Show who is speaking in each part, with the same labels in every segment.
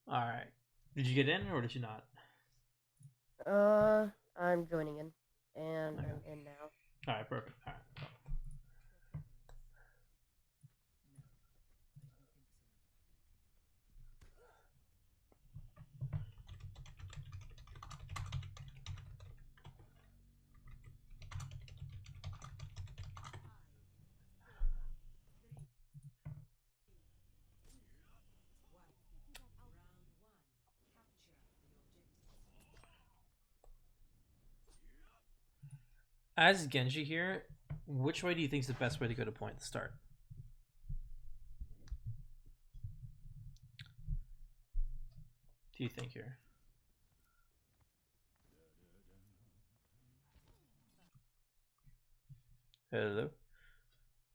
Speaker 1: All right. Did you get in or did you not?
Speaker 2: I'm joining in, and
Speaker 1: Okay.
Speaker 2: I'm in now.
Speaker 1: All right. Perfect. All right. As Genji here, which way do you think is the best way to go to point to start? Do you think here? Hello.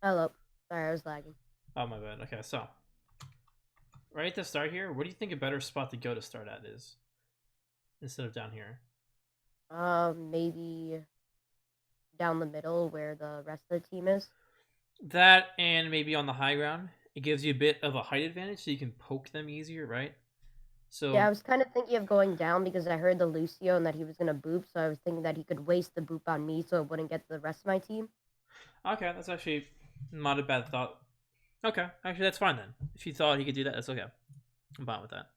Speaker 2: Hello. Sorry, I was lagging.
Speaker 1: Oh my bad. Okay, so right at the start here, what do you think a better spot to go to start at is instead of down here?
Speaker 2: Maybe down the middle where the rest of the team is.
Speaker 1: That and maybe on the high ground, it gives you a bit of a height advantage, so you can poke them easier, right?
Speaker 2: Yeah,
Speaker 1: So
Speaker 2: I was kind of thinking of going down because I heard the Lucio and that he was gonna boop, so I was thinking that he could waste the boop on me so it wouldn't get to the rest of my team.
Speaker 1: okay, that's actually not a bad thought. Okay, actually that's fine then. If you thought he could do that, that's okay. I'm fine with that.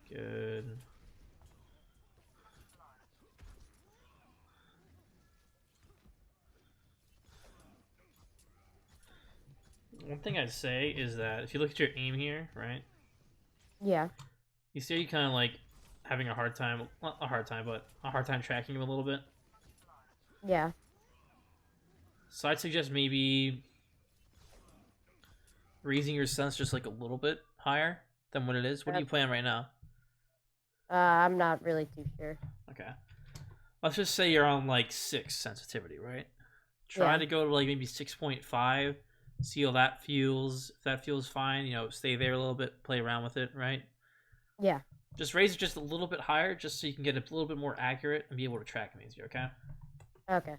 Speaker 1: Good. One thing I'd say is that if you look at your aim here, right,
Speaker 2: Yeah,
Speaker 1: you see you kind of like having a hard time, not a hard time, but a hard time tracking him a little bit.
Speaker 2: yeah.
Speaker 1: So I'd suggest maybe raising your sense just like a little bit higher than what it is. What are you
Speaker 2: Okay.
Speaker 1: playing right now?
Speaker 2: I'm not really too sure.
Speaker 1: Okay. Let's just say you're on like 6 sensitivity, right? Try
Speaker 2: Yeah,
Speaker 1: to go to like maybe 6.5. See how that feels. If that feels fine, stay there a little bit, play around with it, right?
Speaker 2: yeah.
Speaker 1: Just raise it just a little bit higher, just so you can get a little bit more accurate and be able to track them easier, okay?
Speaker 2: Okay.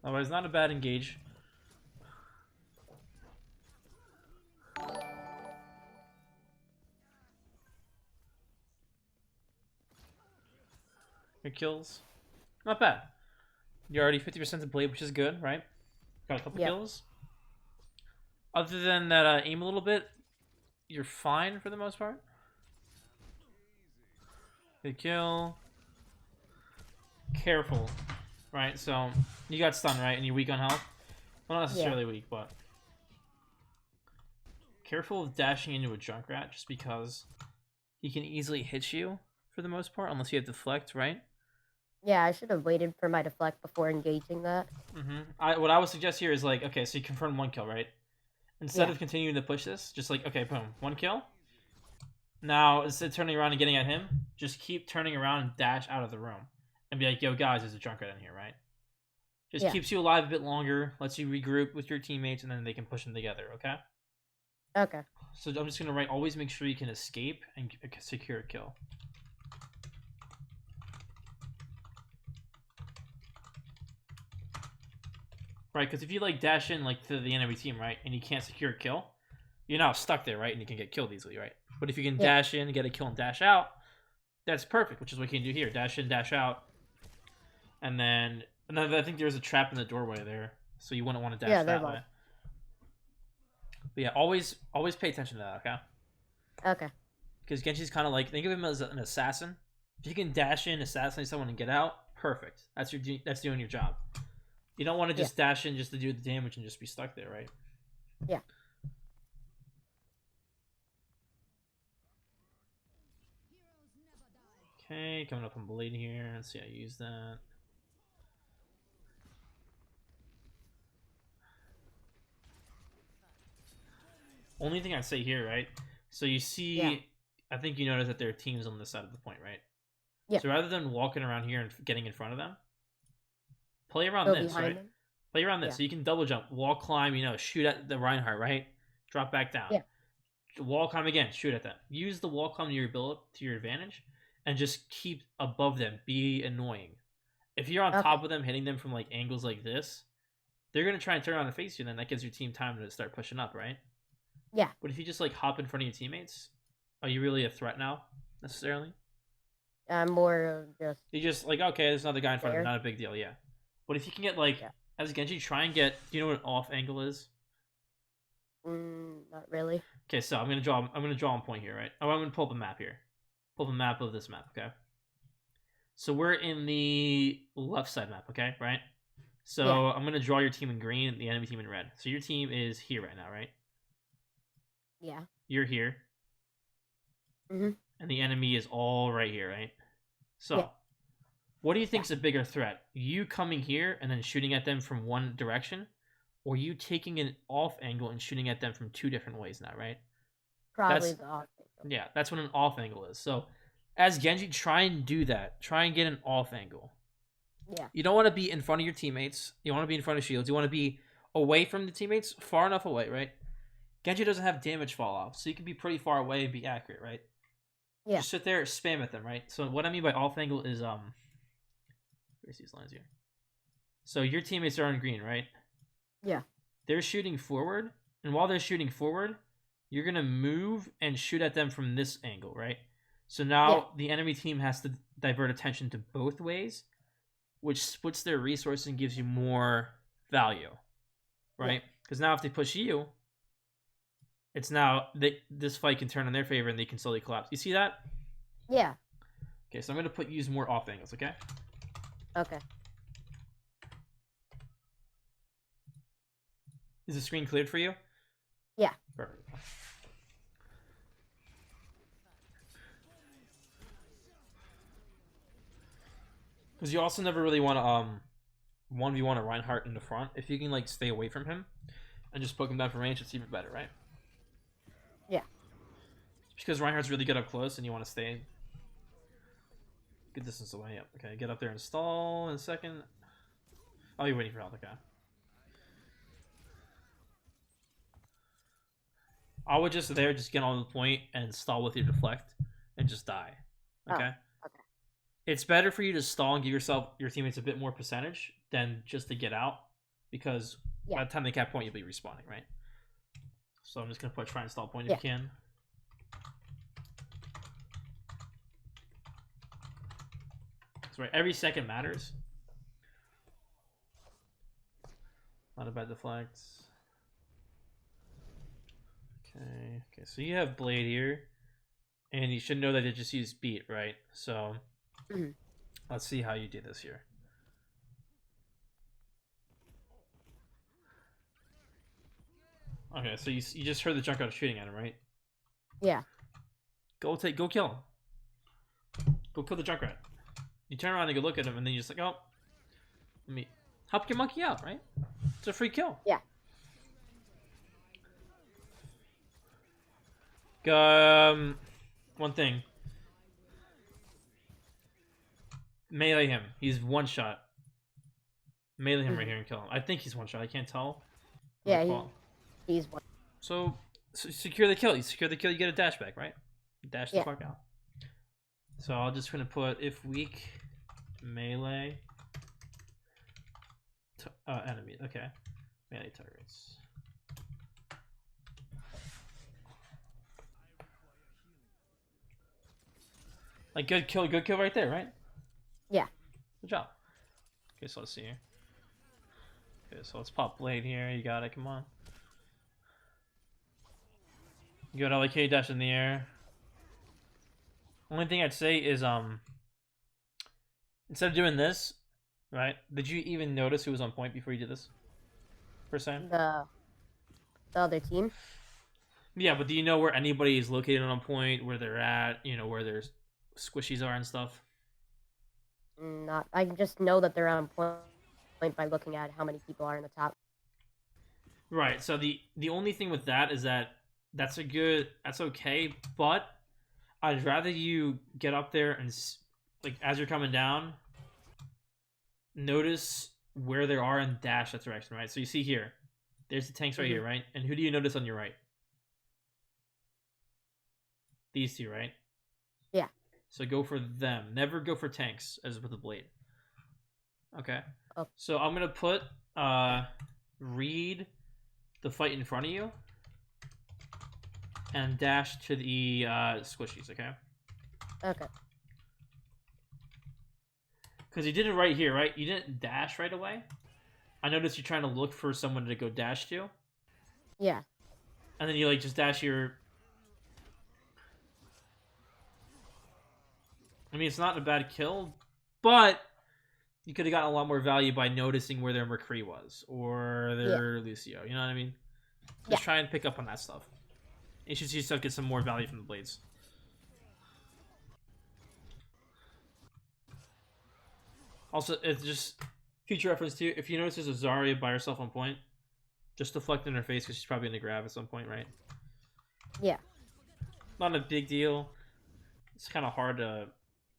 Speaker 1: Otherwise, not a bad engage. Your kills, not bad. You're already 50% to blade, which is good, right? Got a couple
Speaker 2: Yep.
Speaker 1: kills. Other than that, aim a little bit, you're fine for the most part. Good kill. Careful, right? So you got stunned, right? And you're weak on health. Well, not
Speaker 2: Yeah.
Speaker 1: necessarily weak, but careful of dashing into a Junkrat just because he can easily hit you for the most part, unless you have deflect, right?
Speaker 2: Yeah, I should have waited for my deflect before engaging that.
Speaker 1: What I would suggest here is like, okay, so you confirm one kill, right? Instead
Speaker 2: Yeah.
Speaker 1: of continuing to push this, just like, okay, boom, one kill. Now, instead of turning around and getting at him, just keep turning around and dash out of the room. And be like, yo, guys, there's a Junkrat in here, right? Just
Speaker 2: Yeah.
Speaker 1: keeps you alive a bit longer, lets you regroup with your teammates, and then they can push them together, okay?
Speaker 2: Okay.
Speaker 1: So I'm just going to write, always make sure you can escape and secure a kill. Right, because if you like dash in like to the enemy team, right, and you can't secure a kill, you're now stuck there, right, and you can get killed easily, right? But if you can
Speaker 2: Yeah.
Speaker 1: dash in, get a kill, and dash out, that's perfect, which is what you can do here. Dash in, dash out, and then I think there's a trap in the doorway there, so you wouldn't want to dash
Speaker 2: Yeah, there
Speaker 1: that
Speaker 2: was.
Speaker 1: way. But yeah, always pay attention to that, okay?
Speaker 2: Okay.
Speaker 1: Because Genji's kind of like, think of him as an assassin. If you can dash in, assassinate someone, and get out, perfect. That's doing your job. You don't want to
Speaker 2: Yeah.
Speaker 1: just dash in just to do the damage and just be stuck there, right?
Speaker 2: Yeah.
Speaker 1: Okay, coming up on blade here. Let's see how you use that. Only thing I'd say here, right? So you
Speaker 2: Yeah.
Speaker 1: see, I think you notice that there are teams on this side of the point, right?
Speaker 2: Yeah.
Speaker 1: So rather than walking around here and getting in front of them, play around
Speaker 2: Go
Speaker 1: this,
Speaker 2: behind
Speaker 1: right?
Speaker 2: them.
Speaker 1: Play around this.
Speaker 2: Yeah.
Speaker 1: So you can double jump, wall climb, shoot at the Reinhardt, right? Drop back down.
Speaker 2: Yeah.
Speaker 1: Wall climb again, shoot at them. Use the wall climb to your advantage, and just keep above them. Be annoying. If you're on
Speaker 2: Okay.
Speaker 1: top of them, hitting them from like angles like this, they're gonna try and turn around and face you. Then that gives your team time to start pushing up, right?
Speaker 2: Yeah.
Speaker 1: But if you just like hop in front of your teammates, are you really a threat now necessarily?
Speaker 2: I'm more of just.
Speaker 1: You just like, okay, there's another guy in front of me,
Speaker 2: There.
Speaker 1: not a big deal, yeah. But if you can get like
Speaker 2: Yeah.
Speaker 1: as Genji, try and get. Do you know what an off angle is?
Speaker 2: Not really.
Speaker 1: Okay, so I'm gonna draw on point here, right? Oh, I'm gonna pull up a map here. Pull up a map of this map, okay? So we're in the left side map, okay, right? So
Speaker 2: Yeah.
Speaker 1: I'm gonna draw your team in green and the enemy team in red. So your team is here right now, right?
Speaker 2: Yeah.
Speaker 1: You're here.
Speaker 2: Mhm.
Speaker 1: And the enemy is all right here, right? So
Speaker 2: Yeah.
Speaker 1: what do you think is a bigger threat? You coming here and then shooting at them from one direction, or you taking an off angle and shooting at them from two different ways now, right?
Speaker 2: Probably the off angle.
Speaker 1: Yeah, that's what an off angle is. So as Genji, try and do that. Try and get an off angle.
Speaker 2: Yeah.
Speaker 1: You don't want to be in front of your teammates. You want to be in front of shields. You want to be away from the teammates, far enough away, right? Genji doesn't have damage fall off, so you can be pretty far away and be accurate, right?
Speaker 2: Yeah.
Speaker 1: Just sit there, spam at them, right? So what I mean by off angle is where's these lines here? So your teammates are on green, right?
Speaker 2: Yeah.
Speaker 1: They're shooting forward, and while they're shooting forward, you're gonna move and shoot at them from this angle, right? So now the enemy team has to divert attention to both ways, which splits their resources and gives you more value, right? Because now if they push you, it's now this fight can turn in their favor and they can slowly collapse. You see that?
Speaker 2: Yeah.
Speaker 1: Okay, so I'm gonna use more off angles. Okay.
Speaker 2: Okay.
Speaker 1: Is the screen cleared for you?
Speaker 2: Yeah.
Speaker 1: Perfect. Because you also never really want to 1v1 a Reinhardt in the front. If you can like stay away from him and just poke him down from range, it's even better, right?
Speaker 2: Yeah.
Speaker 1: Because Reinhardt's really good up close and you want to stay good distance away. Yep. Okay, get up there and stall in a second. Oh, you're waiting for help. Okay. I would just get on the point and stall with your deflect and just die. Okay.
Speaker 2: Oh, okay.
Speaker 1: It's better for you to stall and give your teammates a bit more percentage than just to get out, because by the time they cap point, you'll be respawning, right? So I'm just gonna try and stall point if you can. That's right. Every second matters. Not a bad deflect. Okay. So you have Blade here, and you should know that it just used Beat, right? So let's see how you do this here. Okay, so you just heard the Junkyard shooting at him, right?
Speaker 2: Yeah.
Speaker 1: Go kill him. Go kill the Junkrat. You turn around and go look at him, and then you're just like, oh, let me help your monkey out, right? It's a free kill.
Speaker 2: Yeah.
Speaker 1: One thing. Melee him. He's one shot. Melee him right here and kill him. I think he's one shot. I can't tell.
Speaker 2: Yeah, he's one.
Speaker 1: So secure the kill. You secure the kill, you get a dash back, right? Dash the fuck out. So I'll just gonna put if weak melee enemy. Okay, melee targets. Like good kill right there, right?
Speaker 2: Yeah.
Speaker 1: Good job. Okay, so let's see here. Okay, so let's pop Blade here. You got it. Come on. Good LK dash in the air. Only thing I'd say is instead of doing this, right? Did you even notice who was on point before you did this? First time?
Speaker 2: The other team.
Speaker 1: Yeah, but do you know where anybody is located on point, where they're at, where their squishies are and stuff?
Speaker 2: Not. I just know that they're on point by looking at how many people are in the top.
Speaker 1: Right. So the only thing with that is that's okay, but I'd rather you get up there and like as you're coming down, notice where they are and dash that direction, right? So you see here, there's the tanks right here, right? And who do you notice on your right? These two, right?
Speaker 2: Yeah.
Speaker 1: So go for them. Never go for tanks as with the blade. Okay.
Speaker 2: Oh.
Speaker 1: So I'm gonna put read the fight in front of you and dash to the squishies, okay?
Speaker 2: Okay.
Speaker 1: Because you did it right here, right? You didn't dash right away. I noticed you're trying to look for someone to go dash to.
Speaker 2: Yeah.
Speaker 1: And then you like just dash your... I mean, it's not a bad kill, but you could have gotten a lot more value by noticing where their McCree was or their Lucio. You know what I mean? Just try and pick up on that stuff. You should see yourself get some more value from the blades. Also, it's just future reference too. If you notice there's a Zarya by herself on point, just deflect in her face because she's probably gonna grab at some point, right?
Speaker 2: Yeah.
Speaker 1: Not a big deal. It's kind of hard to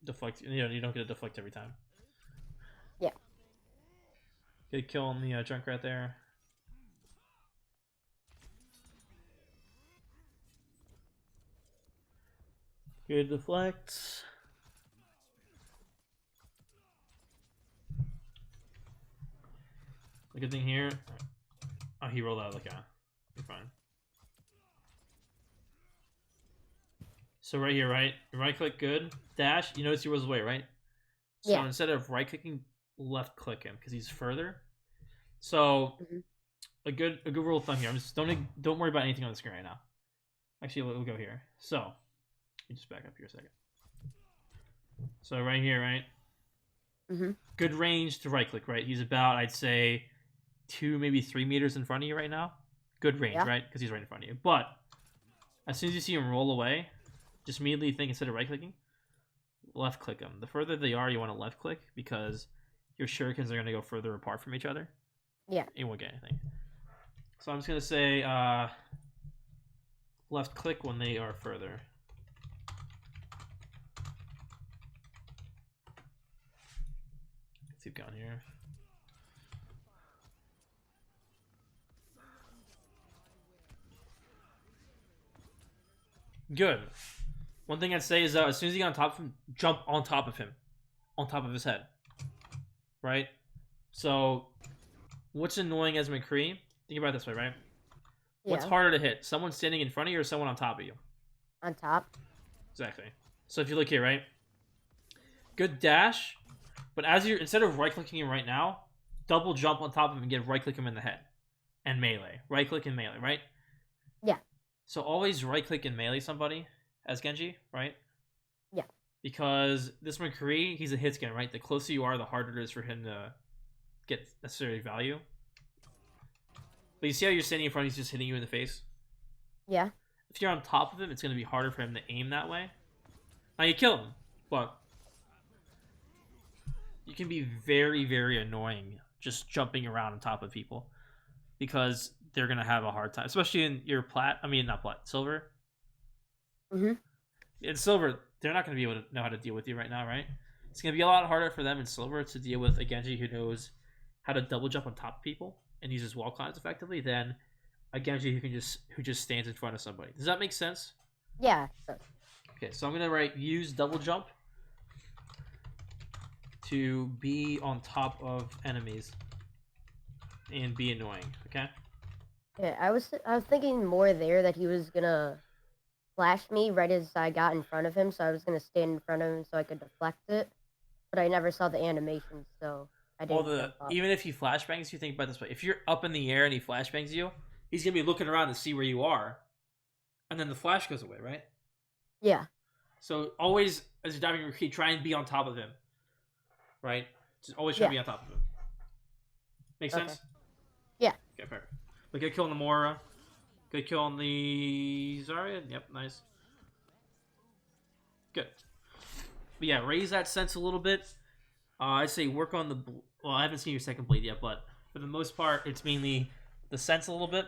Speaker 1: deflect. You know, you don't get a deflect every time.
Speaker 2: Yeah.
Speaker 1: Good kill on the Junkrat there. Good deflect. The good thing here. Oh, he rolled out of the car. You're fine. So right here, right? Right click, good. Dash, you notice he was away, right? So instead of right clicking, left click him because he's further. So a good rule of thumb here. I'm just don't worry about anything on the screen right now. Actually, we'll go here. So let me just back up here a second. So right here, right? Good range to right click, right? He's about, I'd say, 2, maybe 3 meters in front of you right now. Good range, right? Because he's right in front of you. But as soon as you see him roll away, just immediately think instead of right clicking, left click them. The further they are, you want to left click because your shurikens are going to go further apart from each other.
Speaker 2: Yeah.
Speaker 1: You won't get anything. So I'm just going to say left click when they are further. Let's keep going here. Good. One thing I'd say is as soon as you get on top of him, jump on top of him. On top of his head. Right? So, what's annoying as McCree? Think about it this way, right? Yeah. What's harder to hit? Someone standing in front of you or someone on top of you?
Speaker 2: On top.
Speaker 1: Exactly. So if you look here, right? Good dash. But as you're, instead of right-clicking him right now, double jump on top of him and get right-click him in the head. And melee. Right-click and melee, right?
Speaker 2: Yeah.
Speaker 1: So always right-click and melee somebody as Genji, right?
Speaker 2: Yeah.
Speaker 1: Because this McCree, he's a hit scan, right? The closer you are, the harder it is for him to get necessary value. But you see how you're standing in front, he's just hitting you in the face?
Speaker 2: Yeah.
Speaker 1: If you're on top of him, it's going to be harder for him to aim that way. Now you kill him, but you can be very, very annoying just jumping around on top of people. Because they're going to have a hard time. Especially in your silver. In silver, they're not going to be able to know how to deal with you right now, right? It's going to be a lot harder for them in silver to deal with a Genji who knows how to double jump on top of people and uses wall climbs effectively than a Genji who just stands in front of somebody. Does that make sense?
Speaker 2: Yeah. Sure.
Speaker 1: Okay, so I'm going to write use double jump to be on top of enemies and be annoying, okay?
Speaker 2: Yeah, I was thinking more there that he was gonna flash me right as I got in front of him, so I was gonna stand in front of him so I could deflect it. But I never saw the animation, so I didn't.
Speaker 1: Well, even if he flashbangs you, think about it this way: if you're up in the air and he flashbangs you, he's gonna be looking around to see where you are, and then the flash goes away, right?
Speaker 2: Yeah.
Speaker 1: So always, as you're diving, you try and be on top of him, right? Just always try to be on top of him. Make sense?
Speaker 2: Yeah.
Speaker 1: Okay, perfect. But good kill on the Mora. Good kill on the Zarya. Yep, nice. Good. But yeah, raise that sense a little bit. I'd say work on the... Well, I haven't seen your second blade yet, but for the most part, it's mainly the sense a little bit.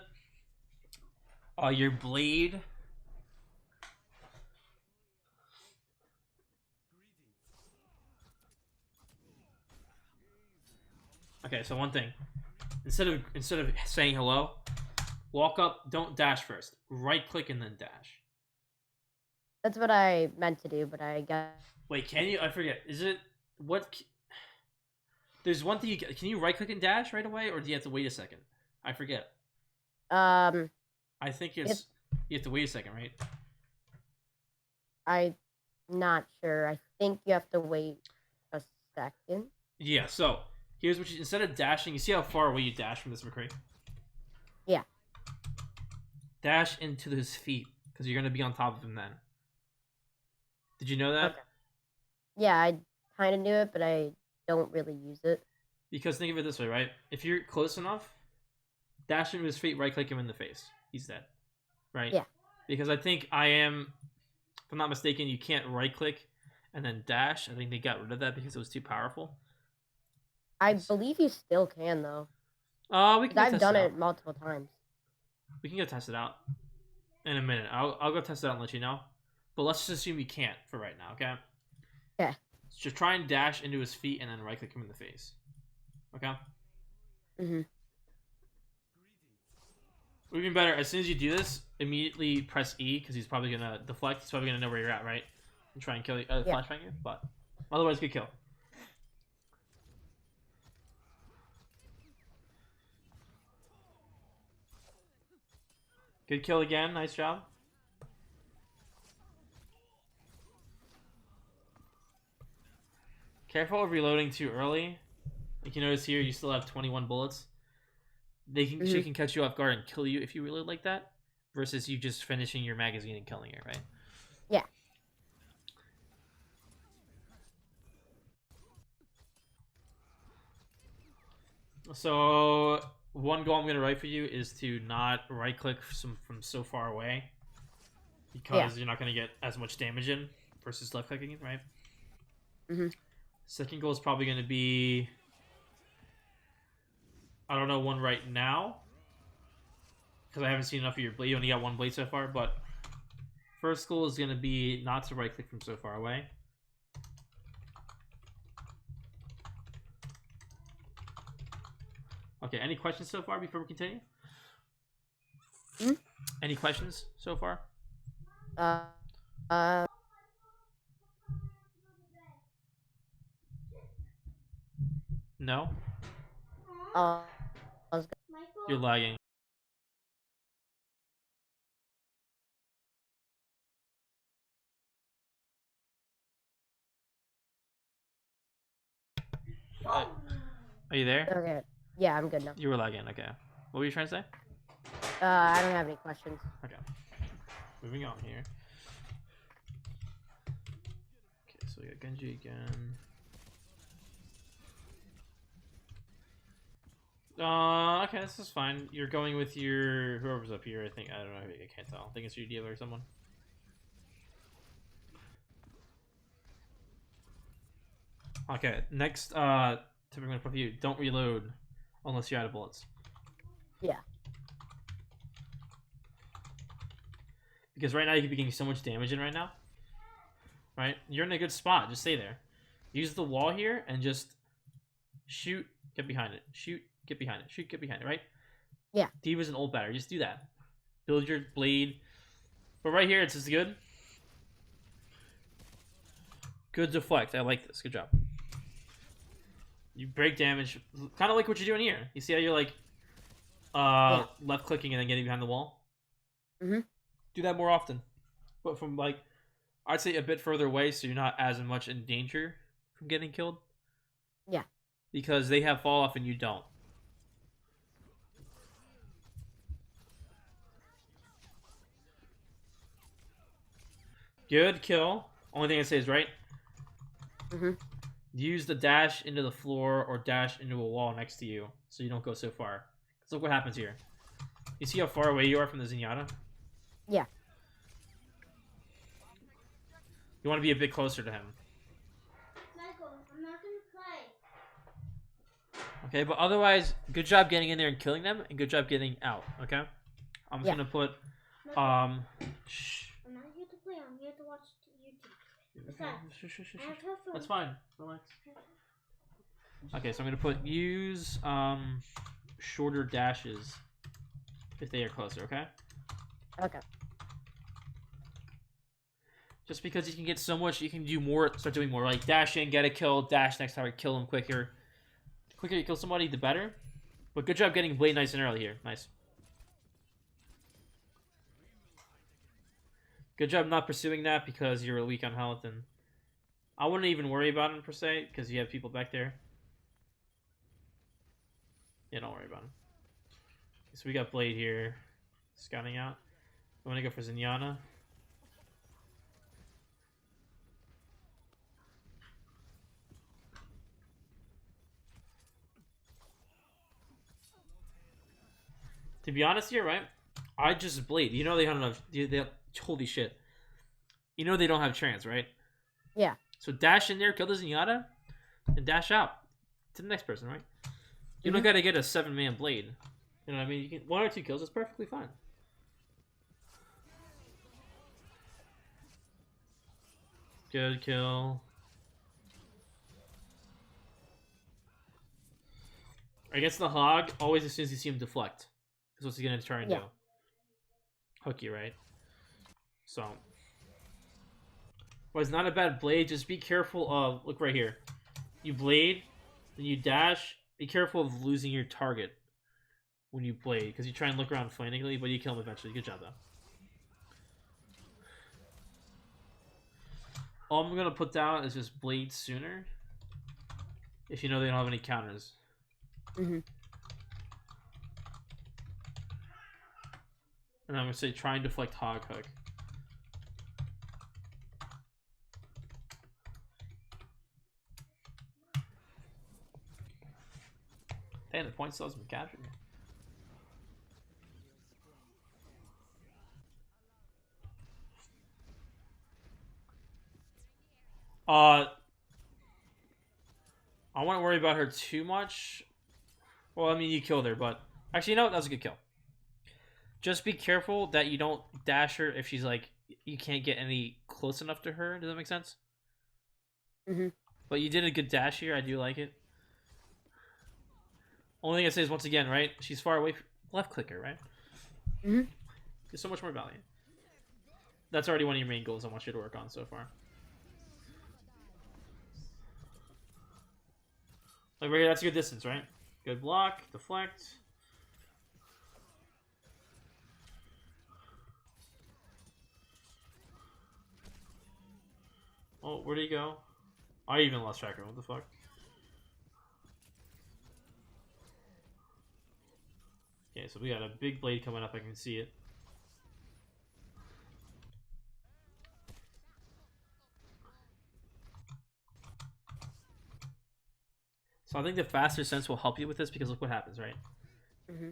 Speaker 1: Your blade... Okay, so one thing. Instead of saying hello, walk up, don't dash first. Right click and then dash.
Speaker 2: That's what I meant to do, but I got.
Speaker 1: Wait, can you? I forget. Is it what? There's one thing. Can you right click and dash right away, or do you have to wait a second? I forget.
Speaker 2: Um,
Speaker 1: I think it's you have to wait a second, right?
Speaker 2: I'm not sure. I think you have to wait a second.
Speaker 1: Yeah. So here's what you instead of dashing, you see how far away you dash from this McCree?
Speaker 2: Yeah.
Speaker 1: Dash into his feet because you're gonna be on top of him then. Did you know that?
Speaker 2: Okay. Yeah, I kind of knew it, but I don't really use it.
Speaker 1: Because think of it this way, right? If you're close enough, dash into his feet, right click him in the face. He's dead. Right?
Speaker 2: Yeah.
Speaker 1: Because I think I am, if I'm not mistaken, you can't right click and then dash. I think they got rid of that because it was too powerful.
Speaker 2: I believe you still can though.
Speaker 1: We can.
Speaker 2: I've done it multiple times.
Speaker 1: We can go test it out in a minute. I'll go test it out and let you know. But let's just assume you can't for right now, okay?
Speaker 2: Okay.
Speaker 1: So just try and dash into his feet and then right click him in the face. Okay?
Speaker 2: Mhm.
Speaker 1: Even better, as soon as you do this, immediately press E because he's probably gonna deflect. He's probably gonna know where you're at, right? And try and kill you, flashbang you. But otherwise, good kill. Good kill again. Nice job. Careful of reloading too early. You can notice here you still have 21 bullets. She can catch you off guard and kill you if you reload like that, versus you just finishing your magazine and killing it, right?
Speaker 2: Yeah.
Speaker 1: So one goal I'm gonna write for you is to not right click from so far away, because you're not gonna get as much damage in versus left clicking, right?
Speaker 2: Mhm.
Speaker 1: Second goal is probably gonna be, I don't know one right now because I haven't seen enough of your blade. You only got one blade so far, but first goal is gonna be not to right click from so far away. Okay, any questions so far before we continue? Any questions so far? No? You're lagging. Are you there?
Speaker 2: Okay. Yeah, I'm good now.
Speaker 1: You were lagging, okay. What were you trying to say?
Speaker 2: I don't have any questions.
Speaker 1: Okay. Moving on here. Okay, so we got Genji again. Okay, this is fine. You're going with your whoever's up here. I think I don't know. I can't tell. I think it's your dealer or someone. Okay, next tip I'm gonna put for you: don't reload unless you're out of bullets.
Speaker 2: Yeah.
Speaker 1: Because right now you could be getting so much damage in right now. Right, you're in a good spot. Just stay there. Use the wall here and just shoot. Get behind it. Shoot. Get behind it. Shoot. Get behind it. Right.
Speaker 2: Yeah.
Speaker 1: D.Va's an old batter. Just do that. Build your blade. But right here, it's just good. Good deflect. I like this. Good job. You break damage. Kind of like what you're doing here. You see how you're like left clicking and then getting behind the wall?
Speaker 2: Mm-hmm.
Speaker 1: Do that more often. But from like, I'd say a bit further away so you're not as much in danger from getting killed.
Speaker 2: Yeah.
Speaker 1: Because they have fall off and you don't. Good kill. Only thing I say is right.
Speaker 2: Mm-hmm.
Speaker 1: Use the dash into the floor or dash into a wall next to you so you don't go so far. Because look what happens here. You see how far away you are from the Zenyatta?
Speaker 2: Yeah.
Speaker 1: You want to be a bit closer to him.
Speaker 3: Michael, I'm not gonna play.
Speaker 1: Okay, but otherwise, good job getting in there and killing them, and good job getting out, okay? I'm just gonna put, shh.
Speaker 3: I'm not here to play, I'm here to watch YouTube.
Speaker 1: Okay. Shh.
Speaker 3: I have headphones.
Speaker 1: That's fine. Relax. Okay, so I'm gonna put use shorter dashes if they are closer. Okay.
Speaker 2: Okay.
Speaker 1: Just because you can get so much, you can do more. Start doing more, like dash in, get a kill, dash next target, kill him quicker. The quicker you kill somebody, the better. But good job getting blade nice and early here. Nice. Good job not pursuing that because you're weak on health, and I wouldn't even worry about him per se because you have people back there. Yeah, don't worry about him. So we got Blade here, scouting out. I'm gonna go for Zenyatta. To be honest here, right? I just Blade. You know they don't enough. Holy shit. You know they don't have trance, right?
Speaker 2: Yeah.
Speaker 1: So dash in there, kill the Zenyatta, and dash out to the next person, right? You don't gotta get a 7-man Blade. You know what I mean? You can 1 or 2 kills is perfectly fine. Good kill. Against the Hog, always as soon as you see him deflect. That's what he's gonna try and do. Hook you, right? So. Well, it's not a bad Blade, just be careful of... Look right here. You Blade, then you dash. Be careful of losing your target when you Blade, because you try and look around frantically, but you kill him eventually. Good job, though. All I'm gonna put down is just Blade sooner. If you know they don't have any counters.
Speaker 2: Mm-hmm.
Speaker 1: And I'm gonna say try and deflect Hog Hook. Damn, the point still hasn't been captured. I wouldn't worry about her too much. Well, I mean, you killed her, but... Actually, you know what? That was a good kill. Just be careful that you don't dash her if she's like... You can't get any close enough to her. Does that make sense?
Speaker 2: Mm-hmm.
Speaker 1: But you did a good dash here. I do like it. Only thing I say is, once again, right? She's far away. Left clicker, right?
Speaker 2: Mm-hmm.
Speaker 1: There's so much more value. That's already one of your main goals I want you to work on so far. Like right here, that's a good distance, right? Good block, deflect. Oh, where'd he go? I even lost track of him. What the fuck? Okay, so we got a big Blade coming up. I can see it. So I think the faster sense will help you with this because look what happens, right?
Speaker 2: Mm-hmm.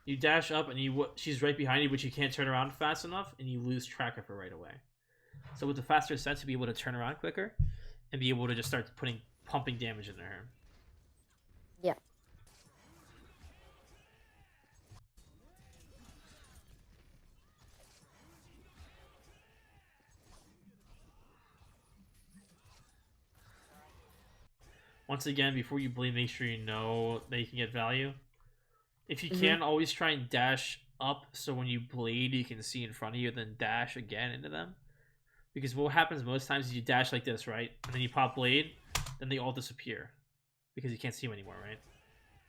Speaker 1: You dash up and she's right behind you, but you can't turn around fast enough, and you lose track of her right away. So with the faster sense, you'll be able to turn around quicker and be able to just start pumping damage into her.
Speaker 2: Yeah.
Speaker 1: Once again, before you Blade, make sure you know that you can get value. If you can, always try and dash up so when you Blade, you can see in front of you, then dash again into them. Because what happens most times is you dash like this, right? And then you pop Blade, then they all disappear. Because you can't see them anymore, right?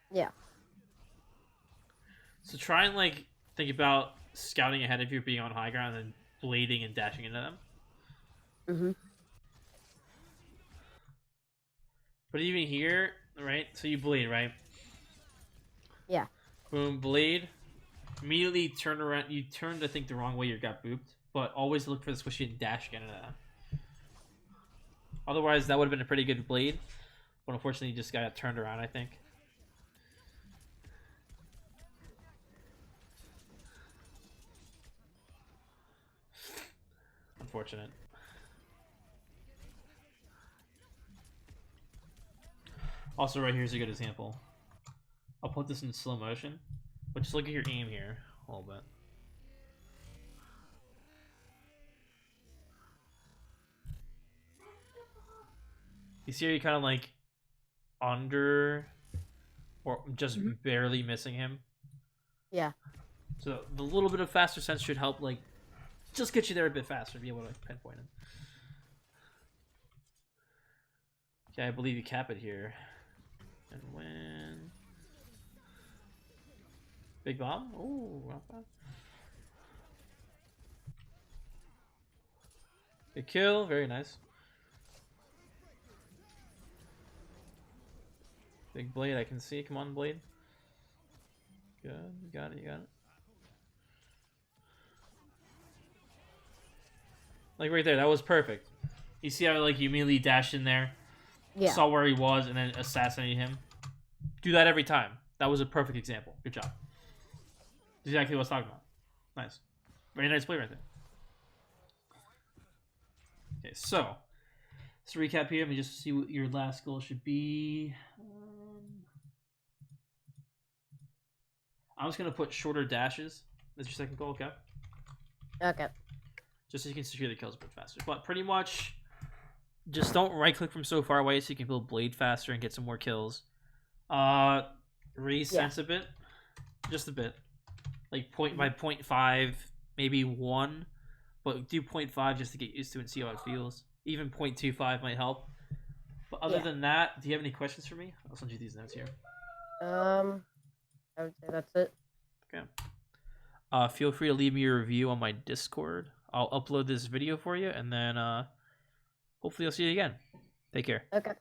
Speaker 2: Yeah.
Speaker 1: So try and, like, think about scouting ahead of you, being on high ground, and then blading and dashing into them.
Speaker 2: Mm-hmm.
Speaker 1: But even here, right? So you Blade, right?
Speaker 2: Yeah.
Speaker 1: Boom, Blade. Immediately turn around. You turned, I think, the wrong way. You got booped. But always look for the squishy and dash again into that. Otherwise, that would have been a pretty good Blade. But unfortunately, you just got turned around, I think. Unfortunate. Also, right here's a good example. I'll put this in slow motion, but just look at your aim here a little bit. You see how you kind of like under or just barely missing him.
Speaker 2: Yeah.
Speaker 1: So the little bit of faster sense should help, like, just get you there a bit faster, be able to pinpoint him. Okay, I believe you cap it here. And win. Big bomb? Ooh, not bad. Good kill, very nice. Big blade, I can see. Come on, blade. Good, you got it, you got it. Like right there, that was perfect. You see how like you immediately dashed in there, saw where he was, and then assassinated him? Do that every time. That was a perfect example. Good job. That's exactly what I was talking about. Nice. Very nice play right there. Okay, so let's recap here. Let me just see what your last goal should be. I'm just going to put shorter dashes. That's your second goal, okay?
Speaker 2: Okay.
Speaker 1: Just so you can secure the kills a bit faster. But pretty much, just don't right-click from so far away so you can build blade faster and get some more kills. Resense a bit. Just a bit. Like by 0.5, maybe 1. But do 0.5 just to get used to it and see how it feels. Even 0.25 might help. But other than that, do you have any questions for me? I'll send you these notes here.
Speaker 2: I would say that's it.
Speaker 1: Okay. Feel free to leave me a review on my Discord. I'll upload this video for you, and then hopefully I'll see you again. Take care.
Speaker 2: Okay.